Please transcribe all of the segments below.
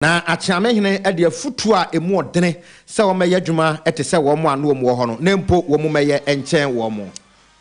na achiamehene e de afutu a emu odene se wo meye adwuma ete se wo mo anu wo ho no nempo wo mo meye enchen wo mo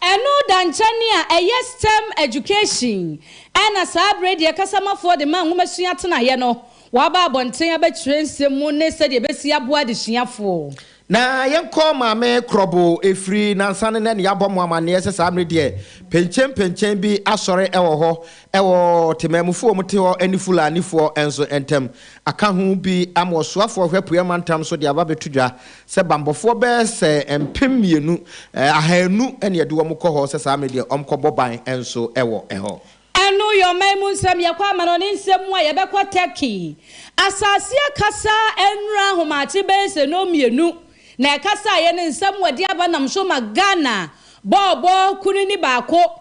eno danchani a STEM education ena sabre de kasamafo de man nwumasua tena ye no waba abonten abetire nsemu ne se de besi aboa de suafo na yenko maame krobo efri nansane ne yabom amane ese samre de penchen bi asore ewo ho ewo temamufu omte ho anifulanifu enso entem aka ho bi amosoafo hwepue mantam so de aba betudwa se bambofo be se empem mienu ahanu ene de wo mkọ ho se samre de omkoboban enso ewo eho enu yo memu nsem yakwa amano ne nsem a yebekọ Turkey asase akasa enra homate be se no mienu na kasa ye ne nsam wadi abanam so magana bobo kunu ni baako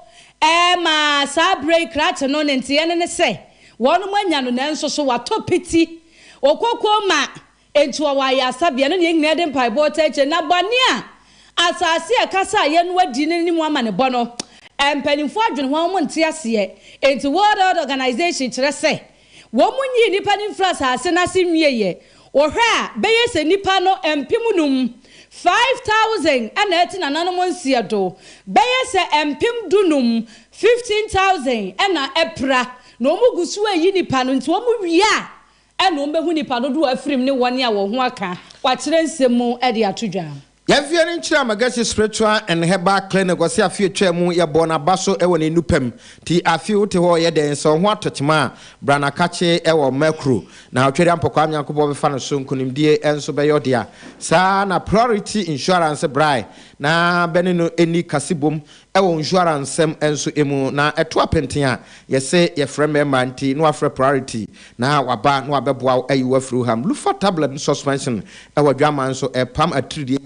ma sa break rat no ne ntie ne se wonu manya no na nso so watopiti okoko ma entu wa ya sabia no ye nyina de mpaibo tache na bone a asase kasa ye no wadi ne mu ama ne bono empanimfo adwene ho mo ntie ase enti World Health Organization kire se wo munyi nipa ni frasase na se nwieye ohwa beye se nipa no empimunum 5,000 ana eti na nanom nsiedo beye se empim dunum 15,000 ana epra no mugusu ayi nipa no nti wo mu wia ana wo behu nipa no do afrim ne wone a wo ho aka wa kire nsemu e de atodwa Yavian Chira Magasi spiritual and Heba clinic was a few chemu ya bona baso ewan in Nupem. Ti a few to ho yeden so what touchma, Brana Kache ewa Mercru. Now Chiriam Pocamia Kubo fan soon kunim die and sobeyodia. Sa na priority insurance brai. Na benino any kasibum ewa insurance sem enso emu na etwa pentia. Yese ye frame manti no afre priority. Na waba no abeboa ayu afru ham. Lufa tablet suspension ewa drama so e pam atridi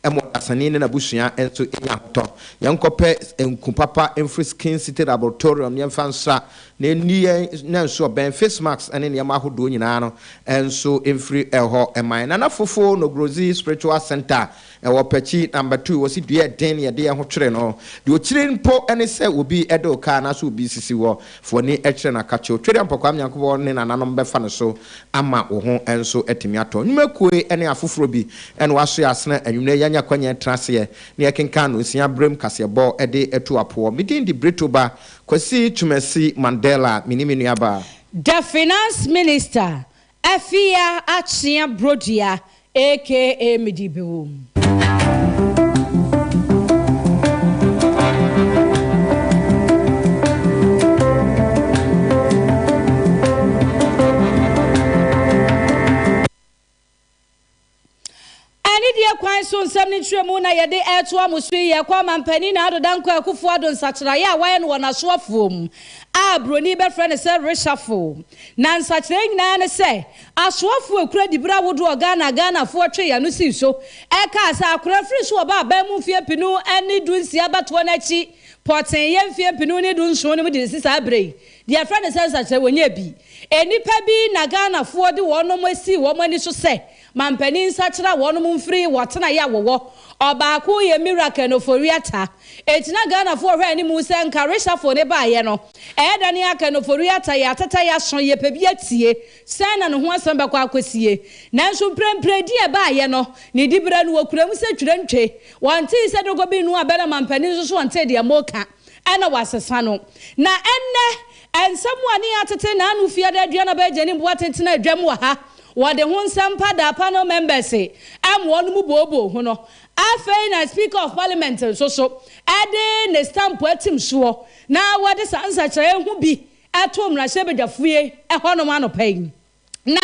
emo asanine na busua enso enya hoto yenkope enkupapa enfri skin city laboratorium yemfansa na ni na nso ben face mask ene ne ma hodo nyina no enso enfri eho eman na fofo no grozi spiritual center ewo pechi number 2 wosi dua den ye de ho twere no de okire mpo ene se obi edo ka na so obi sisi wo fo ni ekire na kache twere mpokwa amyankobo ne nananom befa no so ama wo ho enso etimi ato nyumakue ene afoforo bi ene waso yasna anwumne yanya kwanya trase ne yekenka no sia brem KASIEBO ede etu apo midin di BRETUO ba kwasi TWUMASI Mandela miniminu aba the finance minister AFIA BRODUA AKYEA Midibu kwan so nsam ni twemu na yede eto amusu ye kwa mampani na adodanko akufo adon sachira ya waye no na so afom a broni be friend se reshafo na nsachira nyina ne se asoafo akura dibra wodo Ghana fo twe ya no si so e ka sa akura free so ba ba mu fie pinu ani dunsi abato na chi poten ye fie pinu ni dun so ne mu de sisa abrei dia friend se sachira wonya bi enipa bi na Ghana fo de wono mo si wo mani so se mampani nsachira wono mu mfiri wotena ya wowo obaako ye miracle no foriata etina Ghana fo hwe ani mu se nkarisha fo ne ba ye no edani aka no foriata ya tata ya so ye pebi atie sen na no ho asem ba kwa akosie nanso prempre di e ba ye no ne dibra no wakura mu se twire ntwe wonte se dogo bi no abela mampani so so wonte de moka ana wasesa no na enne ensamu ani atete na anu fia da aduana ba gye ne bo atentena adwam wa ha what the one sampa da panel members say am one mu bobo ho no afei na speaker of parliament so ade ne stamp atim so na what the answer kire hu bi atom na shebedafue e hono ma no pai na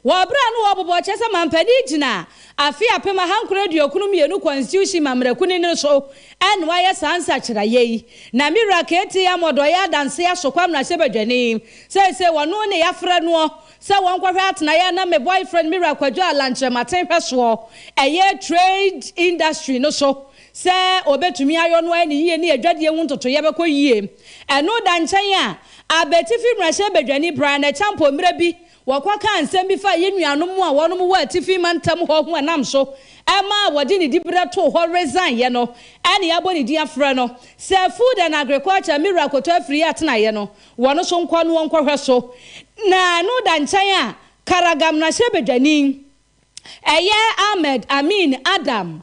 wabra no wobobo chese mampani gina AFIA pema hankura diokunu mienu constitution mamrekuni ne so en waye sansa kira yei na miraketi ya modo ya danse ya sokwam na shebedwani se wono ne yafra no se wonkwohwe atena ya na me boyfriend mirakwadwo alanche maten hweso eye trade industry no so se obetumi ayo no ani yie ne adwade hu ntoto ye bekọ yie eno da nchen a abetifi mrashebedwani Brian Champo mrebi wakwa kan nsem bi fa yenuanom a wonom wa tifi mantam ho ho anam so ema wodi ne dibra to ho resign ye no ene ya boni dia fra no se food and agriculture miracle to free atena ye no wono so nkwa no nkwa hwe so na no da nchen a Karagam na shebedani Ahmed Amin Adam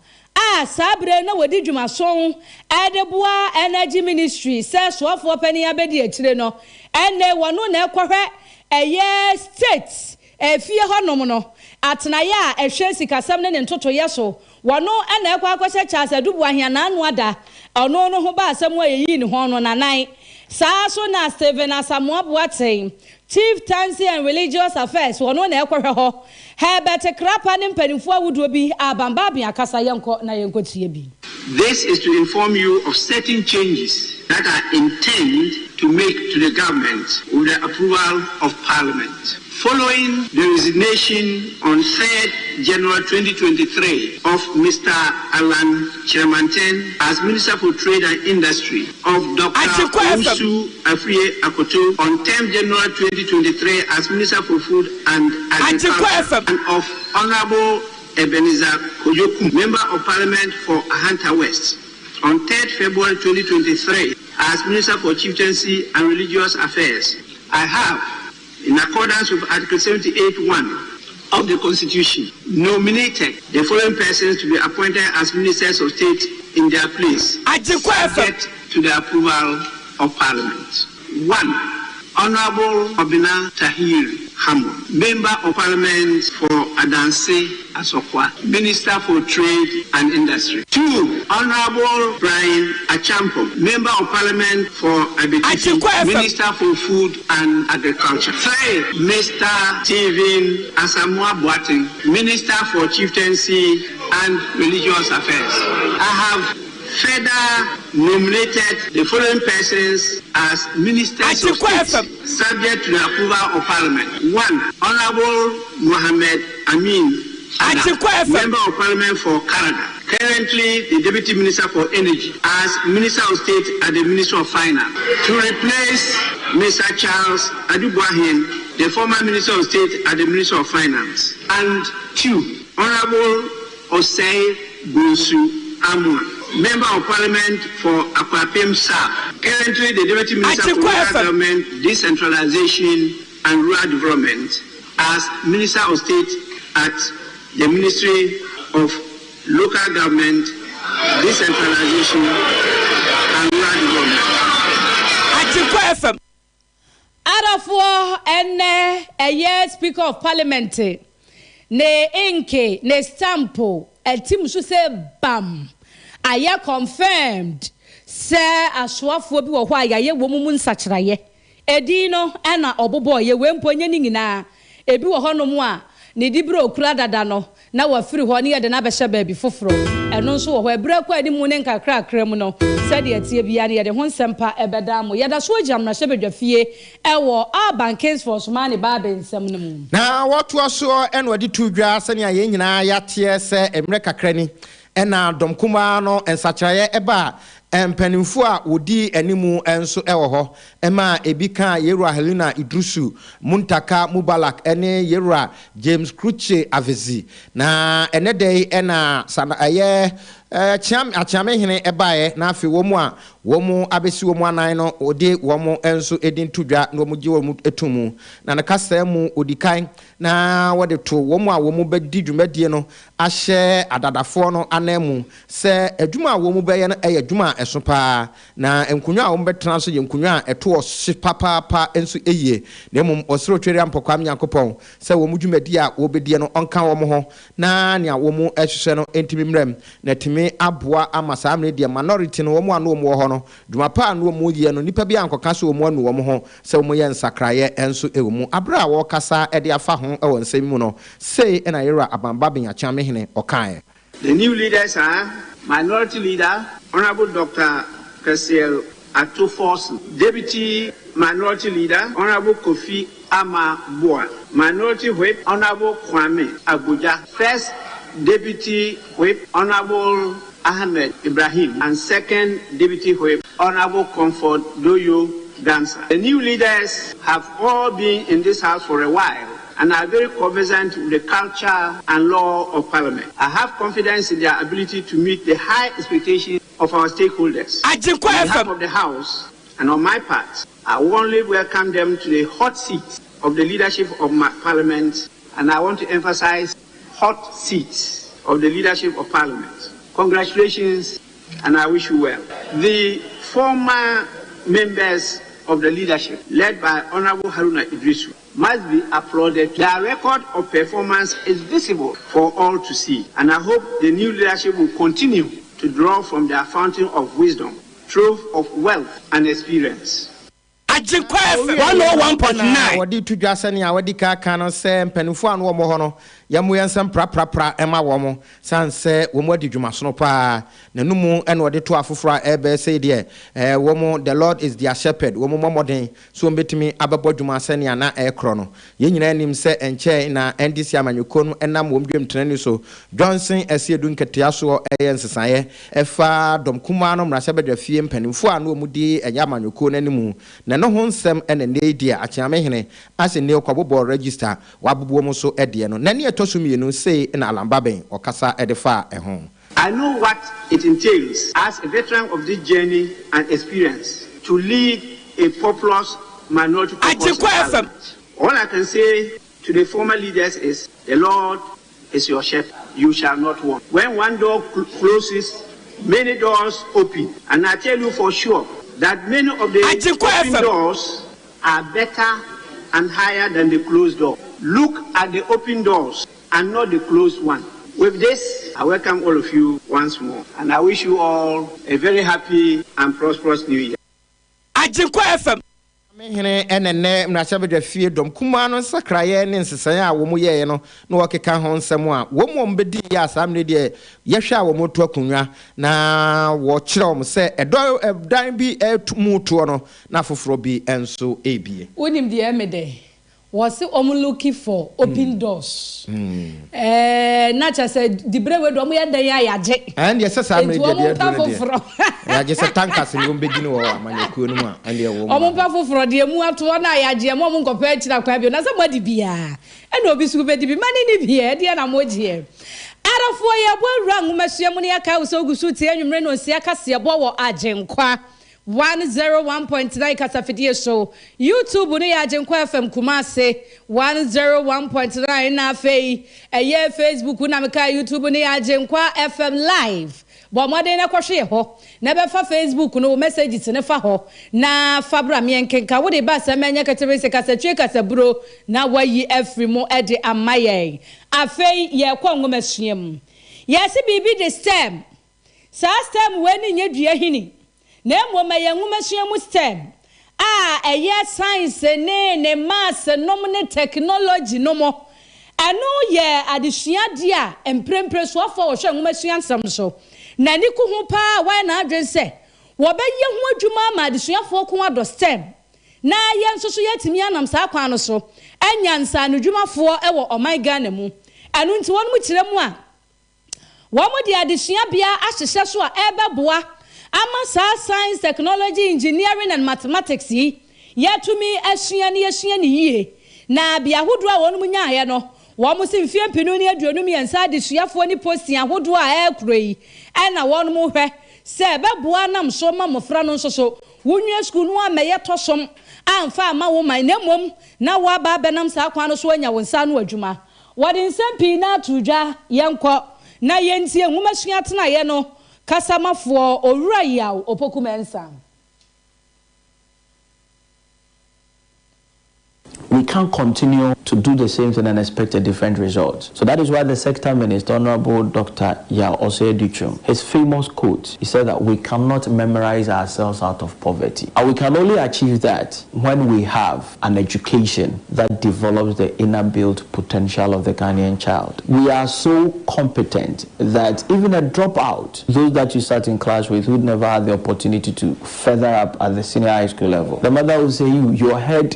sabre na wadi dwumason edeboa energy ministry says so for penny abedi akire no ene wono na ekohwe state fie honom no atenaya ehwe sikasam ne ntotoye so wono ene ekwa akwese Charles Adubu ahia na anu ada ono no ho ba asem ayeyi ni ho no nanan saa so na Steven Asamoah Boateng Chief Tansi and Religious Affairs wono na ekohwe ho Herbert Krapa ne mpanimfo awudo bi abamba bia kasa yenko na yenko tie bi. This is to inform you of certain changes that are intended to make to the government with the approval of Parliament. Following the resignation on 3rd January 2023 of Mr. Alan Chiramanten as Minister for Trade and Industry, of Dr. Usu AFIA Akoto on 10th January 2023 as Minister for Food and Agriculture, and of Honorable Ebenezer Kojoku, Member of Parliament for Ahanta West, on 3rd February 2023 as Minister for Chieftaincy and Religious Affairs. I have, in accordance with Article 78(1) of the Constitution, nominated the following persons to be appointed as Ministers of State in their place, subject to the approval of Parliament. 1. Honorable Obina Tahir Hamo, Member of Parliament for Adanse Asokwa, Minister for Trade and Industry. 2. Honorable Brian Achampo, Member of Parliament for Abetifi, Minister for Food and Agriculture. 3. Mr. Steven Asamoah Boateng, Minister for Chieftaincy and Religious Affairs. I have further nominated the following persons as Ministers of State, subject to the approval of Parliament. 1. Honorable Mohammed Amin Adam, Member of Parliament for Canada, currently the Deputy Minister for Energy, as Minister of State at the Ministry of Finance, to replace Mr. Charles Adubu, the former Minister of State at the Ministry of Finance. And 2. Honorable Osei Bunsu Amua, Member of Parliament for Akwapem South, currently the Deputy Minister for Local Government, Decentralization and Rural Development, as Minister of State at the Ministry of Local Government, Decentralization and Rural Development. Arafo ene eye Speaker of Parliament ne inke ne stampo eltim so se bam aye confirmed se aswafo bi wo ho aye wo mu nsakyeraye edi no na obobo ye wemponye ni nyina ebi wo honom a ne dibro okura dada no na wafiri ho ne ye de na behye ba bi foforo eno nso wo ho ebra kwa ni mu ne nkakra akra mu no se de atie bia ne ye de ho nsempa ebeda mo ye da so agyam na hye bedwafie ewo urban case for somani ba be nsem no mu na woto aso eno adi tudwa se ne ye nyina yatie se emre kakra ni ena domkuma no ensakyeraye eba empanimfo a wodi animu enso ewo ho ema ebika Yerua Helena Idrusu Muntaka Mubalak ene Yerua James Kruche Avezi na enedei ena sana aye achame hene ebae na afi womu a womu abesi womu anan no ode womu enso edin tudwa na womu gi womu etumu na nakasa mu odikan na wode to womu a womu bedi dwumadie no ahye adadafo no anemu se adwuma a womu beye no adwuma eso pa na enkunwa a womu betena so ye enkunwa a eto osi papa enso eye na mum osiro twere ampokwa Nyankopon se womu dwumadi a wobedie no onka womu ho na ne a womu ehwehwe no entimi mrem na timi aboa amasa amne de minority no womu anu womu ho no dwuma pa anu womu ye no nipa bi ankoka so womu anu womu ho se womu ye nsakraye enso ewomu abra wo kasa ede afa ho ewo nsem mu no sei na Yerua abamba benya chame hene okae. The new leaders are Minority Leader Honorable Dr. Kasiel Atoforsen, Deputy Minority Leader Honorable Kofi Ama-Boa, Minority Whip Honorable Kwame Abuja, First Deputy Whip Honorable Ahmed Ibrahim, and Second Deputy Whip Honorable Comfort Doyo Dansa. The new leaders have all been in this house for a while and are very conversant with the culture and law of Parliament. I have confidence in their ability to meet the high expectations of our stakeholders. On behalf of the House and on my part, I warmly welcome them to the hot seat of the leadership of my Parliament and I want to emphasize hot seats of the leadership of Parliament. Congratulations, and I wish you well. The former members of the leadership, led by Honorable Haruna Idrisu, must be applauded. Their record of performance is visible for all to see, and I hope the new leadership will continue to draw from their fountain of wisdom, trove of wealth and experience. AGYENKWA FM 101.9. Wadi to Jasani, I wadi Kakano, Sam, Penufan, Womohono, Yamuyan, pra, Emma Womo, San say, Womodi Jumasnopa, Nanumu, and what the two Afufra Ebe say, dear, Womo, the Lord is their shepherd, Womo Momodin, so bit me, Ababo Jumasani, and not air chrono. Yin him say, and chair in a NDC Manukono, and Nam Womgrim Treniso, Johnson, as you doing Katiaso, and Sasaye, Efa, Dom Kumano, Rasabed, the Fiem, Penufan, Womudi, and Yamanukon anymore. No honsem and a nadia at Yamehene as a neo Kwabo register, Wabuomo so ediano. Nani a tosumi no say in Alambabe or Casa Edefa at home. I know what it entails as a veteran of this journey and experience to lead a populous minority. All I can say to the former leaders is the Lord is your shepherd, you shall not want. When one door closes, many doors open, and I tell you for sure that many of the open doors are better and higher than the closed door. Look at the open doors and not the closed one. With this, I welcome all of you once more, and I wish you all a very happy and prosperous new year. AGYENKWA FM. And then Nashabed fear Dom Kumano Sakrayan and Sasaya, Womuye, no Wakeka hon somewhere. Womon bedi yas, I'm the dear Yasha Womotuakunya. Now, what Chrom say a door of dime be a mutuano, Nafofrobi and so AB. Unim the Emede was looking for open doors. Nacha said, the brewe do we and the yaje. And yes, I'm just a tankers in Umbedino or Manukuma and the woman. Omo for the mua to one yaje, a moment compared to the Quabion as somebody be. And obviously be money here, dear Namoji. Arafoya bo rang Masiamonia Kauso Gusuti and Reno KASIEBO AGYENKWA 101.9 Kasafidie show. YouTube ni AGYENKWA FM Kumase 101.9 na fei. Eye Facebook na meka YouTube ni AGYENKWA FM live. Bo mwade na kwahwe ho. Na be fa Facebook no messages ne fa ho. Na fabra mienkenka wo de ba semenya katerese kasatwe kasaburo na wayi every mo e de amaye. Afei ye kwa ngomasuam. Yesi bibi the stem. Sa stem weni nye dua hini. Na mwoma ye ngomasuam stem. Eye science ne maths no ne technology no mo. Ano ye adesua dia emprempre so afọ wo hwe ngomasuam sam so. Na ni ku hu pa wa na adwen se wo be ye hu adwuma ma adesuafo ko ado stem na ye nsoso yetimi anam sa kwan no so anyansa no dwumafo e wo oman Ghana mu anu nti won mu kire mu a wo mo di adesua bia ahyehye so a ebeboa ama sa science technology engineering and mathematics yi yetumi asua ne yie na bia hodo a won mu nya ye no wo mo se mfie mpinu ne aduonum yensa adesuafo ni posti ahodo a ekroi ena won mu hwe se beboa nam so ma mofra no so wonwa school no ameye tosom amfa ama wo man nemom na wo aba benam sa kwan no so anya wonsa no adwuma wode nsampi na atudwa yenko na yentie nwumasua tena ye no kasamafo owura yaw opokumensa. We can't continue to do the same thing and expect a different result. So that is why the sector minister, Honorable Dr. Yao Osei-Duchum, his famous quote, he said that we cannot memorize ourselves out of poverty. And we can only achieve that when we have an education that develops the inner built potential of the Ghanaian child. We are so competent that even a dropout, those that you sat in class with who never had the opportunity to further up at the senior high school level, the mother will say, your head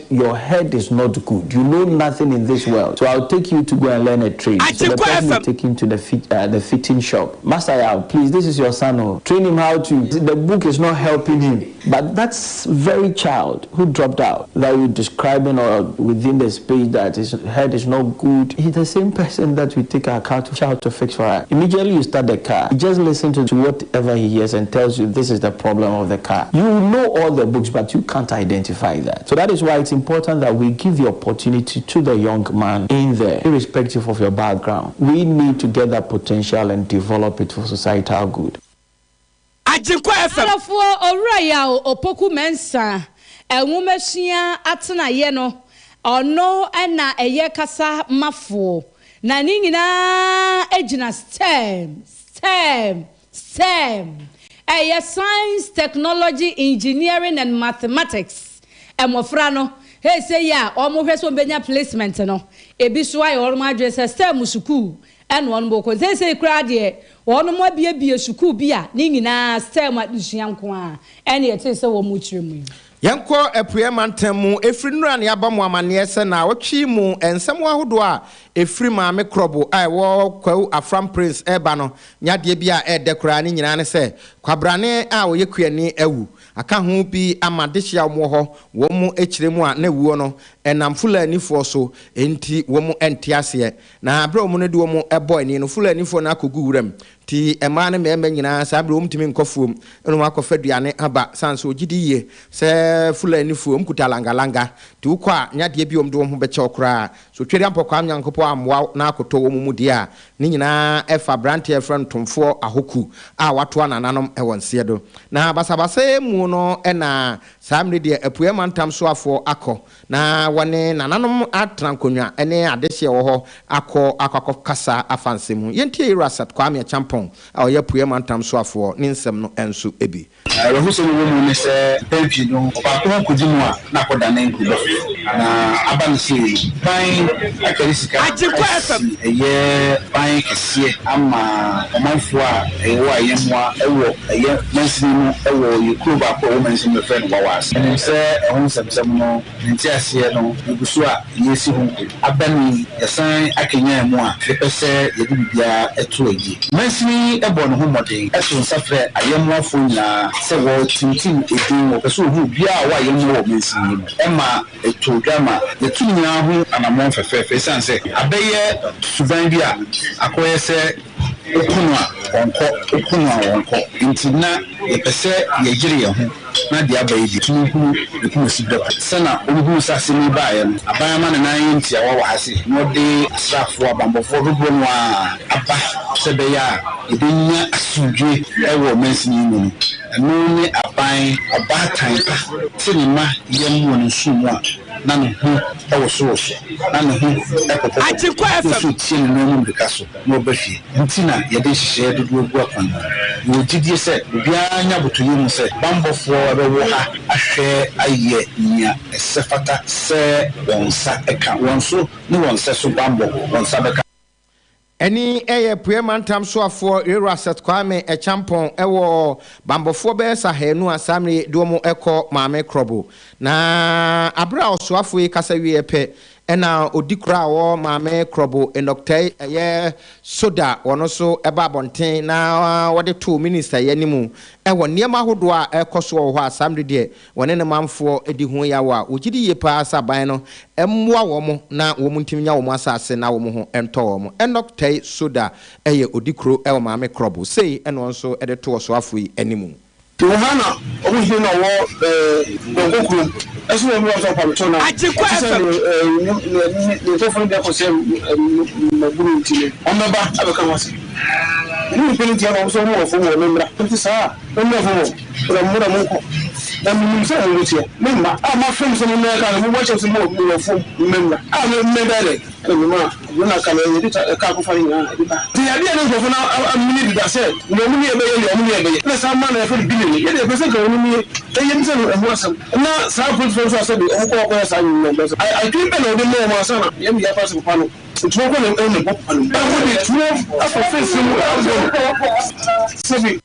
is not good. You know nothing in this world. So I'll take you to go and learn a trade. So the person will take him to the fitting shop. Master Yao, please, this is your son. Train him how to. The book is not helping him. But that's very child who dropped out that you're describing, or within the space that his head is not good. He's the same person that we take our car to child to fix for us. Immediately you start the car, you just listen to whatever he hears and tells you this is the problem of the car. You know all the books, but you can't identify that. So that is why it's important that we give the opportunity to the young man in there, irrespective of your background. We need to get that potential and develop it for societal good. AGYENKWA FM. Alafo oraya opoku mensa enwumesia atena ye no ono na eye kasa mafo na ni nyina ejina STEM science, technology, engineering and mathematics emofra no he say ya omo hweso benya placement no ebi so aye ormo adresse STEM school and one boko say kra de ono mo bia school bia ni nyina STEM adusua nko a ene yete se wo mu kiremu Yanko epue mantemu efri nura ne aba mu amane se na wotwi mu ensem ahodo a efri maame krobo ai wo kwawu Afram Prince eba no nyade bia edekora ne nyina ne se kwabrane a wo yekuani awu aka ho bi amadehia mo ho wo mu ekiremu a na wuo no enam fulani fo so enti wo mu entiase na abra mu ne de wo mu eboy ni no fulani fo na akogu wuram ti ema ne mema nyina sa abra wo mtimi nkofuom eno akofaduane aba sanso ogidiye se fulani fo mkuta langa ti ukwa nyade bi omdo ho beche okra so twere ampokwa amnyankopo amwa na akoto wo mu dia ni nyina efa brante efran tomfo ahoku a wato anananom ewonse do na basabase mu no ena samre de apue mantam so afo akọ na wane nananom atrankonwa ene adehye wo ho akọ kasa afansemu yentie irasat kwa me champon a oya apue mantam so afo ni nsem no enso ebi Rehuso mu ne se tempi no ba ko dimu a na koda na nkudo na abansi ban akarisika AGYENKWA FM eye ban kese ama omanfo a ewo ayemwa ewo eye mansini ewo yekuba ko wo mansini me friend wawas ene se ehun semsem no nti ase no ibusu a yesi hu abani yasan AKYEA mu a pese yedi bibia eto agi mansini ebo no ho modern eto nsafre ayemwa fo na se wo tintin edin wo pese hu bia wa ayemwa wo mansini ema eto drama the kinya hu anamon fefefe sanse abeye suban bia akoye se okunwa wonko intina epese yegire ye ho na dia bayi tunuhu ekuno sibda sana onuhu sase ni baye no abayama na nan ntia wa hase no de asrafo abambofo dodo no aba sebeya edenya asudwe ewo mansini no no ni aban abatan sinima yemu no sumu a na no hu ewo so na no hu ekoko AGYENKWA FM tin no mu bikaso no bafi ntina yede hye dodo gu akwan wo gidie se bia anya boto yemu se bambofo abewo ha ahwe aye nya esefata se wonsa eka wonso ni wonsa so bambo wonsa beka Eni eye pue mantam so afo irasat kwame champon ewo bambofo be sahenu asamre domo eko maame krobo na abra oso afo yi kasa wie pe ena odikura wo maame krobo enoktai eye soda wono so eba bonten na wode to minister yanimu ewo niema hodo a ekoso wo ho asamre de wone ne mamfo edi ho yawa ogidi ye pa asaban no emmoa wo mo na wo muntimnya wo mo asase na wo mo ho ento wo mo enoktai soda eye odikuro ewo maame krobo sei eno nso ede to so afo yi animu Tuhana omuhino wo ngokukuru esu wo so pamto na AGYENKWA FM ne to fun de ko se maguru ntile omeba abeka wase ni peni ti na so mo fo mo memra nti sa mo fo mo mura mo ko na mi se ngo ti memma ma fem so mo ka na mo wacho so mo fo memra me medale ma na ka na yidi ka ko fari na ti ya dia no fo na amini da se no mu ni ebe ye mu ni ebe na sa ma na fo billion ye de pese ka ni e ye nse no ehwo asam na sa put so so be o ko sa ni no I think na de mo ma sa na ye mi ya pass ko pano tuwo ko ne ne ko pano ba ko de tuwo afa face mu sebi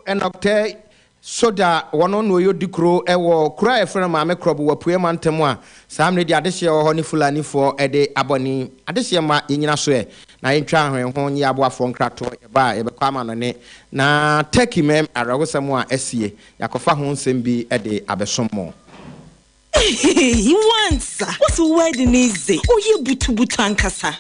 enoktai soda wono no yo dikro ewo kura efre maame krobo wapue mantemu a samre di adehye ho ni fulani fo ede aboni adehye ma yenyina so e na yɛntwa ahwen ho nye aboafo nkrato ba yɛbɛkɔ ama no ne na Turkey mem arawosam a asie yakofa ho nsɛm bi de abesomo He wants. What's the wedding is it? Oh, you butu ankasa.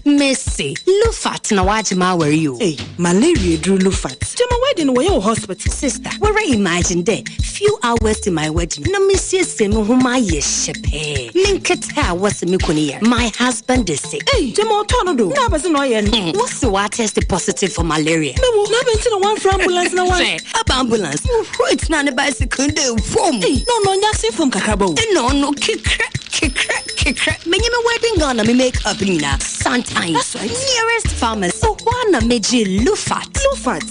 Messi, Lufat na wajima where you? Hey, malaria drew Lufat. To my wedding where your hospital. Sister, where I imagine there. Few hours to my wedding. Na Messi semu huma yeshepe. Linketa was mikuni. My husband is sick. Hey, Jemo Tonodo. Na bazi no yen. What's the water test positive for malaria? No, na been to one for ambulance na one. Ambulance. It's not a bicycle. Hey, no, nyasi from Kakabo. No, kick. Many wedding gonna me make up Nina. Sometimes. That's right. Nearest pharmacy. So one meji Lufat.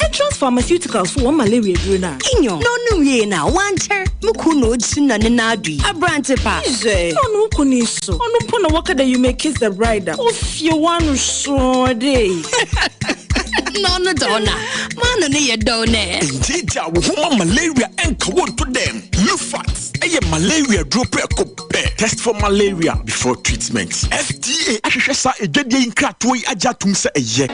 Entrance pharmaceuticals for one malaria druna. Inyo. No ye na wanter. Mukuno china nenadi. A brantepa. No kuniso. No pona waka that you may kiss the bride. If you want to show day. No, donna. Man, you don't know. Indeed, I will malaria and come to them. Lufat. Malaria drop test for malaria before treatment. FDA ahwehwesa edwede nkrato yi ajatum se eye.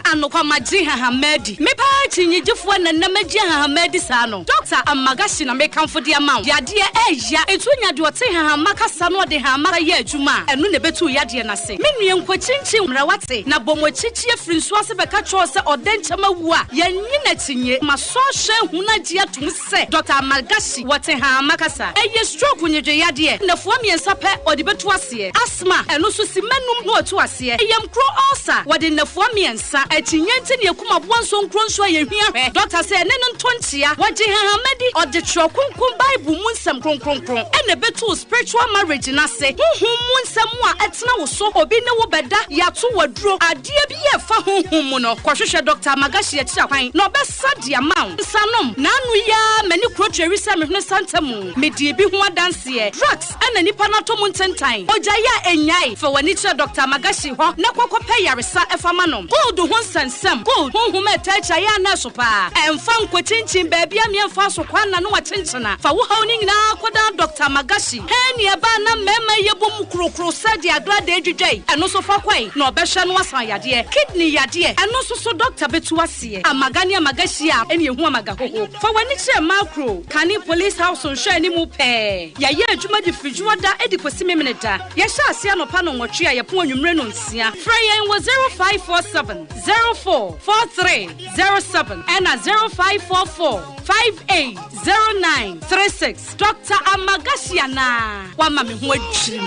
Anokwa maji Hamedi. Me pa chinyigifo na namaji Hamedi sa no. Dr. Amagashi na me kamfo de amount. Yade eya etunya de ote Hamaka sa no de Hamaka ye adwuma. Enu ne betu yade na se. Me nue nkwachinchin mrawate na bomochichi afiri nso ase beka cho se odenchama wu a yanyi na tinye maso hwe hunaji atum se Dr. Amagashi wote Hamaka sa. Eye stroke nyedwe yade na fo miensa pe ode betu ase. Asma enu so si menum no otu ase. Eyam kro ulcer wode na fo miensa Chinyenti ne kuma bonso nkronso ye hwia doctor say ne no ntontia waje Hamedi or the trokunkum bible mu nsem kronkronkron ene betu spiritual marriage na se honhom mu nsem a etena wo so obi ne wo beda yato waduro ade bi ye fa honhom mu no kwahwehwe doctor Magashi akira kwan no besa dia maun sanom na anu ya mani krotweri se me hwene santamu medie bi ho adanse drugs ene nipa na to mu ntentan oja ya enyai fa wani kira doctor Magashi ho na kwakwape yaresa efama no gold ho Sam good whom atacha ya na sopa emfa nkwachinchin baby am yemfa so kwana no wachinchina fa wo hawning na kwada Dr. Magashi he ne ba na mema yebom krokro sadi agrade edwedwai eno so fa kwai na obehwe no asan yade kidney yade eno so Dr. Betu ase amagani Magashi a ene ehu amagahoho fa wani kire macro kani police house on hwe ni mu pe ya ye adwuma di frijuwa da edi kwesi memeneda ya hye ase anopa no nwotwe a yepo anwumre no nsia frayen was 0547 044307 and 0544580936 Dr. Amagasiana wama me ho adwiri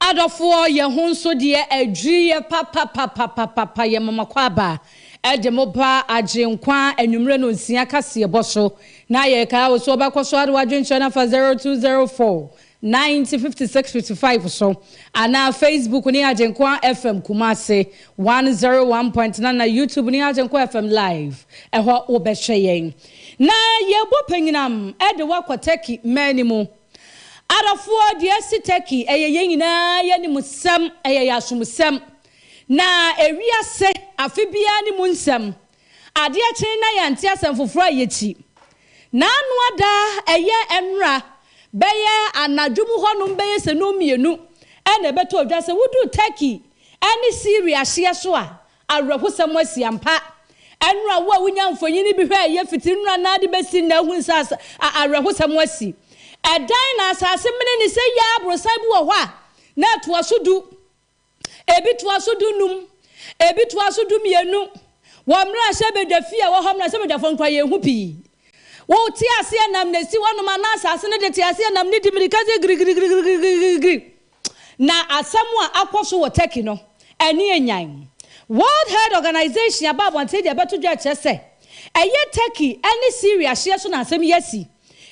adofo ye honso de adwiye papa ye mama kwaba Edemoba AGYENKWA enumre no nsia KASIEBO so na ye ka wo so ba kwaso ade wadwenche na fa 0204 905655 so ana Facebook ni AGYENKWA FM Kumase 101.9 na YouTube ni AGYENKWA FM live eho wo be hweyen na ye bo panyinam ede wakoteki manimu arafuo de asiteki eye nyina ye ni musam eye yasumsam na ewiase afibia ni munsam ade akyen na yante asem foforo ayechi na anu ada eye enra beye anadwumu honum beye senomienu ene beto odwase wudu Turkey ani Syria hye so a awrehusam asiampa enra wo awunya mfonyini bi hwe ye fitinra na ade besi na hunsa awrehusam asi edan na asase mene ni se ya abrosan bi wo ho a na to asodu ebi to asodu num ebi to asodu mienu wo mra sebedafia wo homra sebedafo nkwa ye hu pi wo ti ase nam na si wonu ma na asase ne de ti ase nam ne di mirikaze gri na asamu a akwoso wo Turkey no eni enyan World Health Organization ababo ante de beto dwa chese eye Turkey eni Syria hye so na asem yesi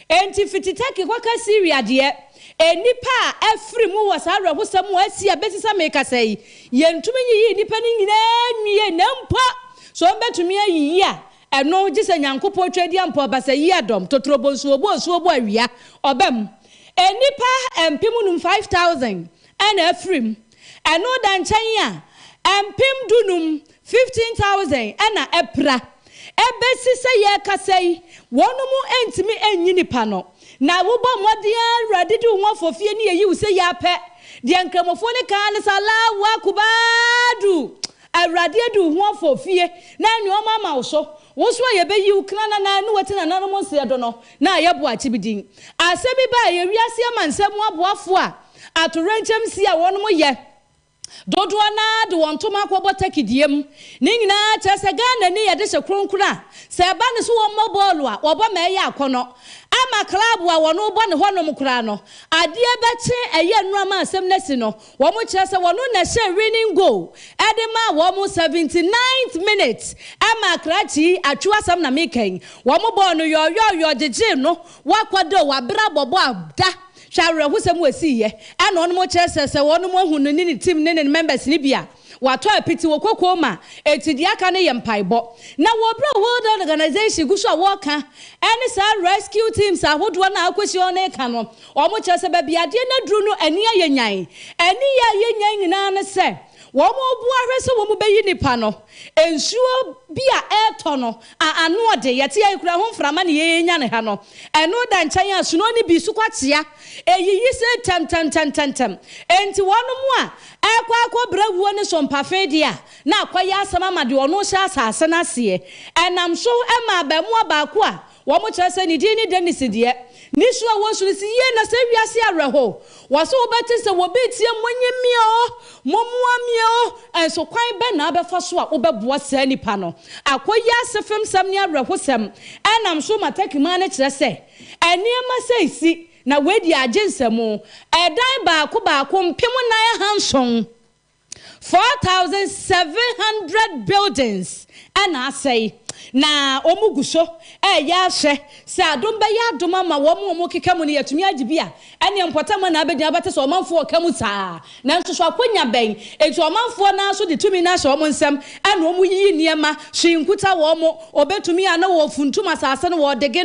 enti fiti Turkey kwaka Syria de enipa afri mu wasara husam wasi abetisa meka sei yentumi yi nipa ni nyina nwie na mpa so betumi ayi a eno gise nyankopo twedi ampo basa yi adom totrobo nsuobo awia obem enipa empimu num 5000 ana afrim eno da nchan a empim dunum 15000 ana epra ebesi se ye kasei wonumu entimi enyi nipa no na wo bo modia radidi wo fofie ni eyi wo se ya pe de nkramofo ne kan ne sala wa kubadu awrade adu ho afofie na nneoma ma wo so wo so ye be yi ukran na no wati na nanom se do no na ye bo achi bidin asebi ba ye wiase amansam aboafo a atorenchem si a wonom ye dodoa na de wontoma kwobɔ takidiem ne nyina kyese Ghana ni ye de hye kronkura se ba ne so wo mobile a wobo ma ye akono ama club wa wono bo ne honom kura no ade beche eye nuama asem nasi no wo mo kyese wono na hye winning goal ede ma wo mo 79th minute ama krachi atwa asam na meken wo mo bo no yo jeje no wakwado wabra bobo ada Share whosem wasi ye, and on more chesses, one more who ni team nen members Libya. What a pity wokoma, Etidiakane and Paibo. Now, Wabra World Organization, Gusha Walker, and sa rescue teams are what one question cano, or much as a baby, I didn't drew no any yan, any yan say. One more boy, one be in pano, and sure be a air tunnel, and no day yet here home from any yanahano, and no than China soon only be suquatia, a ye said tem, and to one more. Akwa bra one is on parfadia. Now, quite some do no shas has an asie, and I'm so Emma Bemwa Bakwa. One much as any dinny Dennis dear. Niswa was to see na Savia Raho. Was so better so wabit yam when you mio, and so quite ben abe faswa oba was any panel. AKWAYA sefem samnia rahosem, and I'm so my take manage to say. And near my say, see, now where the agency mo, a dime ba pimunaya handsome. 4,700 buildings, and I say, na omuguso ya hye se adom be ya adoma ma wo mo keka mu ne yatumi agibia ene mpotama na abedin abate so omanfo kamu saa na nso so akonya ben etu omanfo na so de tumi na hye omo nsem ene omu yiyi niema hwinkuta wo mo obetumi ana wo funtum asase no wo dege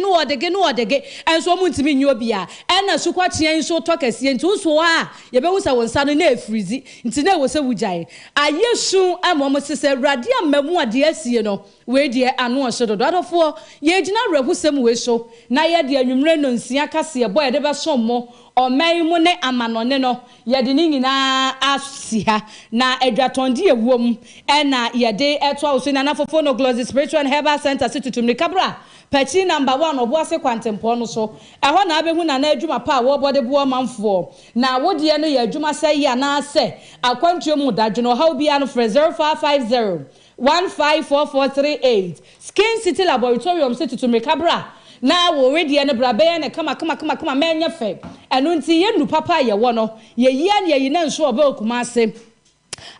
enso omu ntimi nyi obia ene so kwakye nso tokasie nti so a ye be wusa won sa no na efrizi nti na wo se wujai ayesu amomo sese awrade amamu ade asie no we die anu osodo dodofo ye gina rahusem we so na ye de anwumre no nsia KASIEBO ye de be sommo oman mu ne amanone no ye de ni nyina asia na adwatonde ewom na ye de eto aso na nafofo no Glory Spiritual and Herbal Center situtumri kabra Pachi number 1 oboase kwantempo no so eho na abehu na adwuma pa wo bode bo manfo na wode no ye adwuma sai ya na ase akwantuo mu dadwono how bia no 0550 154438 Skin City Laboratorium City to Mekabra. Now we ready and brabe and come menya fe. And unti ye nu papa ye wono ye ye nan so obe Kumase.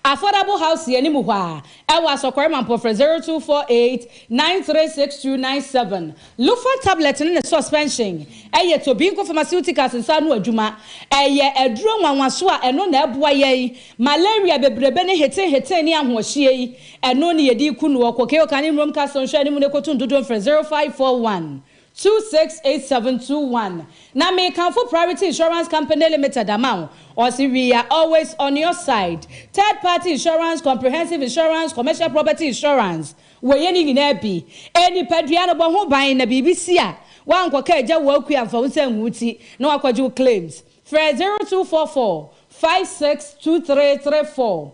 Affordable house ye ni mu hwa. E was okwarman po 0248936297. Look for tablet in the suspension. E ye to Binko Pharmaceuticals in Sanu adwuma. E ye eduro nwanwaso a eno na eboa ye malaria bebrebe ne hete ni ahohye eno ne ye di kunu okoke okani mrom ka so hwe ni mu ne kotu ndodo 0541 268721. Now me come for Priority Insurance Company Limited amount. Or see we are always on your side. Third party insurance, comprehensive insurance, commercial property insurance. We any nebi. Any pedriano bo buying the BBC. One kwakaja woku and for wuti. No akwaju claims. Fred 0244 562334.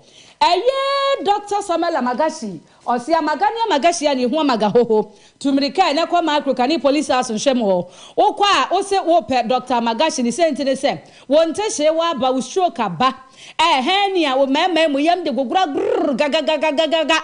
Dr. Samuel Magashi. Osi amagania magashi ya ni huwa magahoho. Tumirika ene kwa makro kani police aso nshemo. Okwa ose wope Dr. Magashi ni senti ne se. Wonteshe wa ba ushoka ba. Heni ya umeme muyemde gugura gaga.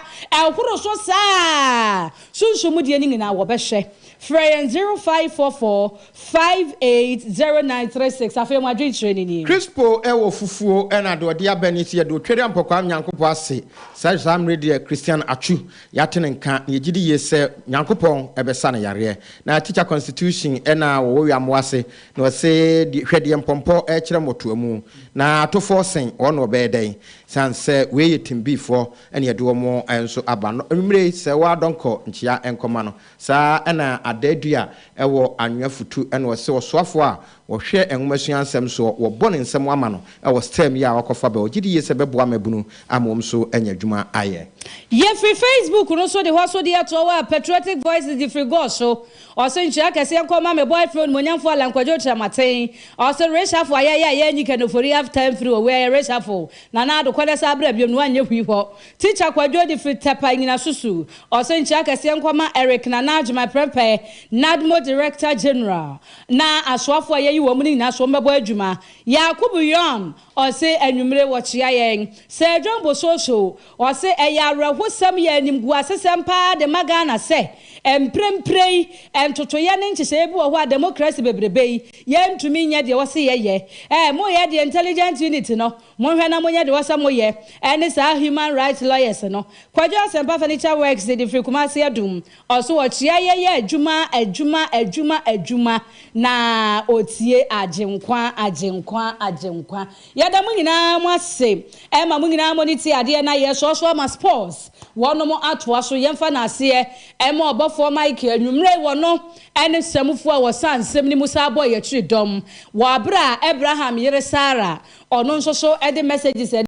Huro so sa. Sunsu mudie ningi na wabeshe. Freyan 0544 580936. Afi mwa dream training. Crispo ewo fufuo ena do dia benisi do twere ampokwa nyankopɔ ase. Sai sam radio Christian Achu yatene nka yegidi yese nyankopɔn ebesa na yare. Na teacher constitution ena wo wiamwase no se hwede mpompo e kire motoamu. Na atofo sen ono obeden sanse we yetim before ene yedo mo enso aba no nwumre se wa donko nchia enkoma no sa ena adadua ewo anwa futu ene wo se osoafo a wo hwe enwomasuansem so wo bone nsem ama no ewo stem ya wakofa ba ogidi yese beboa mabunu amom so enya adwuma aye ye free Facebook no so de ho so de ato wa patriotic voices de free go so o so nchia kase nkoma me boyfriend monyamfo alankwajo tramaten o so reshafo ayaya nyike no for have time free we reshafo na na do kwale sa bra biom no anye hwi ho teacher kwajo de free tapa nyina susu o so nchia kase nkoma Eric na my prepare Nadmo director general na aswafo ayayi wo muni na so mbebo adwuma Yakubu Yon o se anwumre wo chia yen se John Bososo o se rahosam ye animgu asesem pa de magana se empremprei entotoye ne nchese ebu ho a democracy bebrebe ye ntumi nya de wo se ye mo ye de intelligence unit no mo hwe na mo nya de wo sa mo ye ene sa human rights lawyers no kwajo asempa furniture works de free kumasi adum oso wo chia ye adwuma na otie agyenkwa yada mo nyina mo ase ma mo nyina mo niti ade na ye so ma sports wono mo atoa so yemfa na ase ma obofo Mike anwumre wono ene samufo a wosan sem ni musa boy ye tiri dom wa bra Abraham yere Sarah ono nso so e de messages